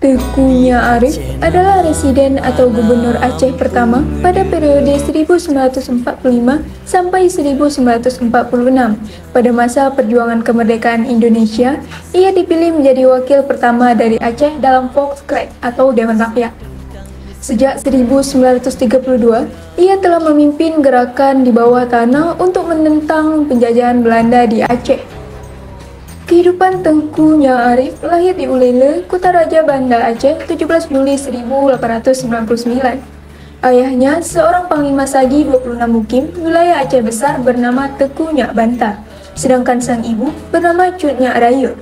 Teuku Nyak Arif adalah residen atau gubernur Aceh pertama pada periode 1945 sampai 1946. Pada masa perjuangan kemerdekaan Indonesia, ia dipilih menjadi wakil pertama dari Aceh dalam Volkskrant atau Dewan Rakyat. Sejak 1932, ia telah memimpin gerakan di bawah tanah untuk menentang penjajahan Belanda di Aceh. Kehidupan Teuku Nyak Arif lahir di Ulele, Kutaraja, Banda Aceh, 17 Juli 1899. Ayahnya seorang panglima Sagi 26 Mukim wilayah Aceh Besar bernama Teuku Nyak Banta, sedangkan sang ibu bernama Cut Nyak Raya.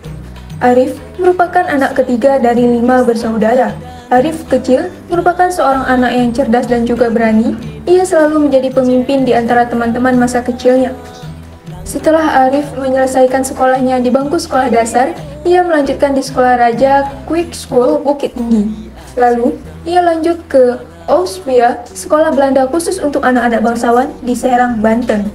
Arif merupakan anak ketiga dari 5 bersaudara. Arif kecil merupakan seorang anak yang cerdas dan juga berani. Ia selalu menjadi pemimpin di antara teman-teman masa kecilnya. Setelah Arif menyelesaikan sekolahnya di bangku sekolah dasar, ia melanjutkan di Sekolah Raja Quick School Bukit Tinggi. Lalu, ia lanjut ke Auspia, sekolah Belanda khusus untuk anak-anak bangsawan di Serang, Banten.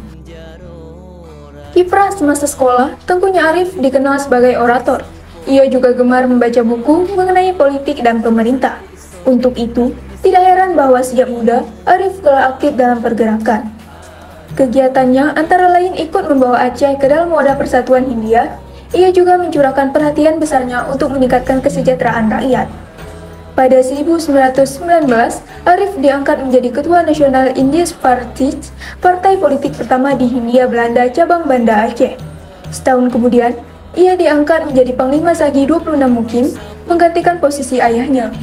Kiprah semasa sekolah, Teuku Nyak Arif dikenal sebagai orator. Ia juga gemar membaca buku mengenai politik dan pemerintah. Untuk itu, tidak heran bahwa sejak muda, Arif telah aktif dalam pergerakan. Kegiatannya antara lain ikut membawa Aceh ke dalam wadah Persatuan Hindia. Ia juga mencurahkan perhatian besarnya untuk meningkatkan kesejahteraan rakyat. Pada 1919, Arif diangkat menjadi Ketua Nasional Indies Party, partai politik pertama di Hindia Belanda cabang Banda Aceh. Setahun kemudian, ia diangkat menjadi Panglima Sagi 26 Mukim, menggantikan posisi ayahnya.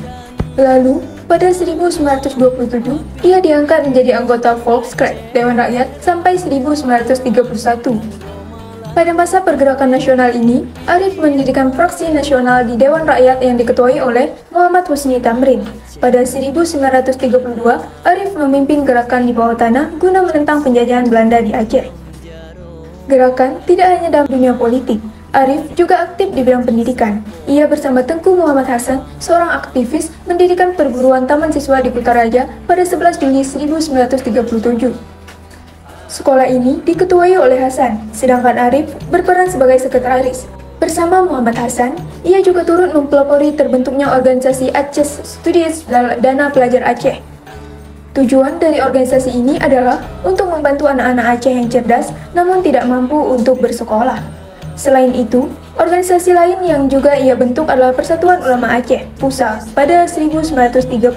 Lalu, pada 1927, ia diangkat menjadi anggota Volkskrant Dewan Rakyat sampai 1931. Pada masa pergerakan nasional ini, Arif mendirikan fraksi nasional di Dewan Rakyat yang diketuai oleh Muhammad Husni Tamrin. Pada 1932, Arif memimpin gerakan di bawah tanah guna menentang penjajahan Belanda di Aceh. Gerakan tidak hanya dalam dunia politik, Arif juga aktif di bidang pendidikan. Ia bersama Tengku Muhammad Hasan, seorang aktivis, mendirikan perguruan taman siswa di Kutaraja pada 11 Juli 1937. Sekolah ini diketuai oleh Hasan, sedangkan Arif berperan sebagai sekretaris. Bersama Muhammad Hasan, ia juga turut mempelopori terbentuknya organisasi Aceh Studies Dana Pelajar Aceh. Tujuan dari organisasi ini adalah untuk membantu anak-anak Aceh yang cerdas namun tidak mampu untuk bersekolah. Selain itu, organisasi lain yang juga ia bentuk adalah Persatuan Ulama Aceh, PUSA, pada 1939.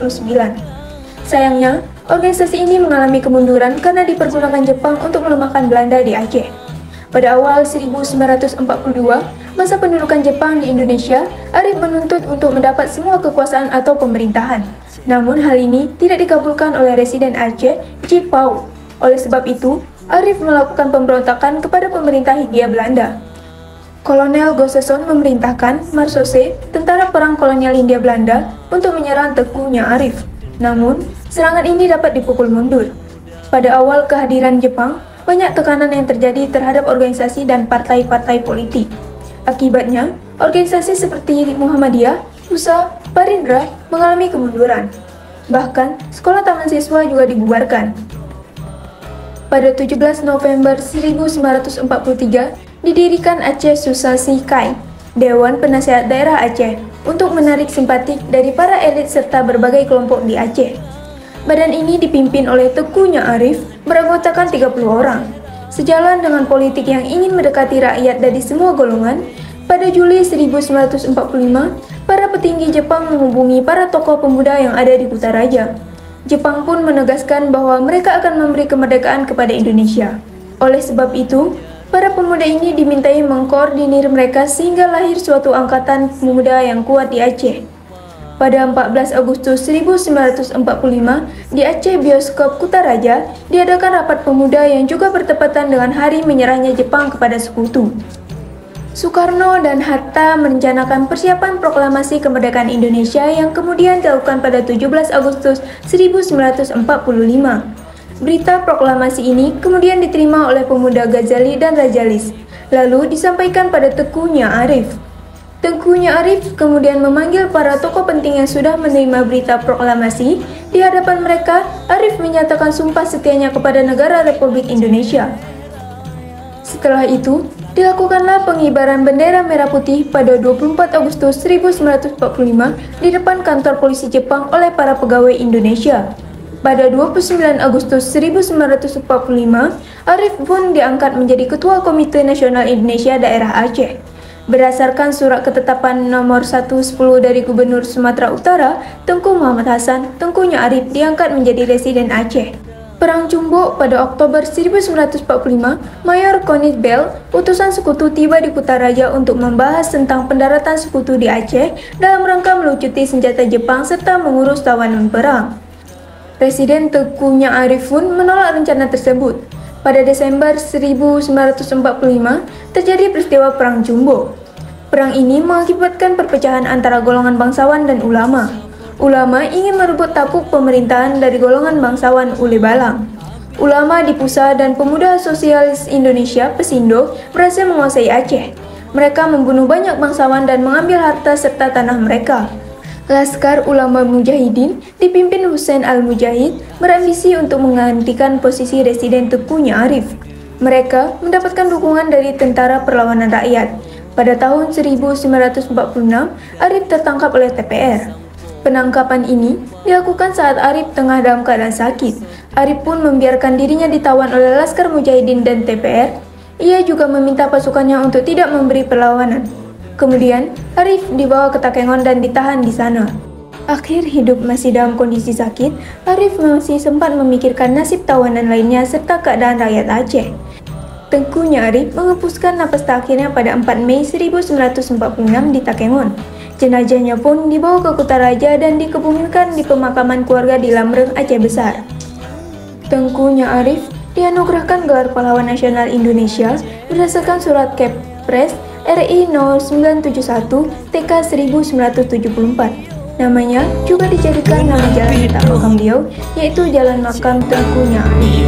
Sayangnya, organisasi ini mengalami kemunduran karena dipergunakan Jepang untuk melemahkan Belanda di Aceh. Pada awal 1942, masa pendudukan Jepang di Indonesia, Arif menuntut untuk mendapat semua kekuasaan atau pemerintahan. Namun hal ini tidak dikabulkan oleh Residen Aceh, Ji Pau. Oleh sebab itu, Arif melakukan pemberontakan kepada pemerintah Hindia Belanda. Kolonel Goseson memerintahkan Marsose, tentara perang kolonial Hindia Belanda, untuk menyerang Teuku Nyak Arif. Namun, serangan ini dapat dipukul mundur. Pada awal kehadiran Jepang, banyak tekanan yang terjadi terhadap organisasi dan partai-partai politik. Akibatnya, organisasi seperti Muhammadiyah, PUSA, Parindra mengalami kemunduran. Bahkan, sekolah taman siswa juga dibubarkan. Pada 17 November 1943, didirikan Aceh Susasi Kai, Dewan Penasehat Daerah Aceh, untuk menarik simpatik dari para elit serta berbagai kelompok di Aceh. Badan ini dipimpin oleh Teuku Nyak Arif, beranggotakan 30 orang. Sejalan dengan politik yang ingin mendekati rakyat dari semua golongan, pada Juli 1945, para petinggi Jepang menghubungi para tokoh pemuda yang ada di Kutaraja. Jepang pun menegaskan bahwa mereka akan memberi kemerdekaan kepada Indonesia. Oleh sebab itu, para pemuda ini dimintai mengkoordinir mereka sehingga lahir suatu angkatan pemuda yang kuat di Aceh. Pada 14 Agustus 1945, di Aceh Bioskop Kutaraja, diadakan rapat pemuda yang juga bertepatan dengan hari menyerahnya Jepang kepada sekutu. Soekarno dan Hatta merencanakan persiapan proklamasi kemerdekaan Indonesia yang kemudian dilakukan pada 17 Agustus 1945. Berita proklamasi ini kemudian diterima oleh pemuda Ghazali dan Rajalis, lalu disampaikan pada Teuku Nyak Arif. Tengku Arif kemudian memanggil para tokoh penting yang sudah menerima berita proklamasi. Di hadapan mereka, Arif menyatakan sumpah setianya kepada negara Republik Indonesia. Setelah itu, dilakukanlah pengibaran bendera merah putih pada 24 Agustus 1945 di depan kantor polisi Jepang oleh para pegawai Indonesia. Pada 29 Agustus 1945, Arif pun diangkat menjadi Ketua Komite Nasional Indonesia Daerah Aceh. Berdasarkan surat ketetapan nomor 110 dari Gubernur Sumatera Utara, Tengku Muhammad Hasan, Tengku Arif diangkat menjadi Residen Aceh. Perang Cumbuk pada Oktober 1945, Mayor Konit Bell, utusan sekutu tiba di Kutaraja untuk membahas tentang pendaratan sekutu di Aceh dalam rangka melucuti senjata Jepang serta mengurus tawanan perang. Presiden Tengku Arif pun menolak rencana tersebut. Pada Desember 1945, terjadi peristiwa Perang Cumbuk. Perang ini mengakibatkan perpecahan antara golongan bangsawan dan ulama. Ulama ingin merebut tapuk pemerintahan dari golongan bangsawan Ule Balang. Ulama di Pusat dan Pemuda Sosialis Indonesia Pesindo berhasil menguasai Aceh. Mereka membunuh banyak bangsawan dan mengambil harta serta tanah mereka. Laskar Ulama Mujahidin dipimpin Husain Al-Mujahid berambisi untuk menggantikan posisi Residen Tengku Arif. Mereka mendapatkan dukungan dari Tentara Perlawanan Rakyat. Pada tahun 1946, Arif tertangkap oleh TPR. Penangkapan ini dilakukan saat Arif tengah dalam keadaan sakit. Arif pun membiarkan dirinya ditawan oleh Laskar Mujahidin dan TPR. Ia juga meminta pasukannya untuk tidak memberi perlawanan. Kemudian, Arif dibawa ke Takengon dan ditahan di sana. Akhir hidup masih dalam kondisi sakit, Arif masih sempat memikirkan nasib tawanan lainnya serta keadaan rakyat Aceh. Tengku Arif menghembuskan napas terakhirnya pada 4 Mei 1946 di Takengon. Jenazahnya pun dibawa ke Kutaraja dan dikebumikan di pemakaman keluarga di Lamreng, Aceh Besar. Tengku Arif dianugerahkan gelar Pahlawan Nasional Indonesia berdasarkan surat Kepres RI 0971 TK 1974. Namanya juga dijadikan nama jalan letak makam beliau, yaitu Jalan Makam Tengku Arif.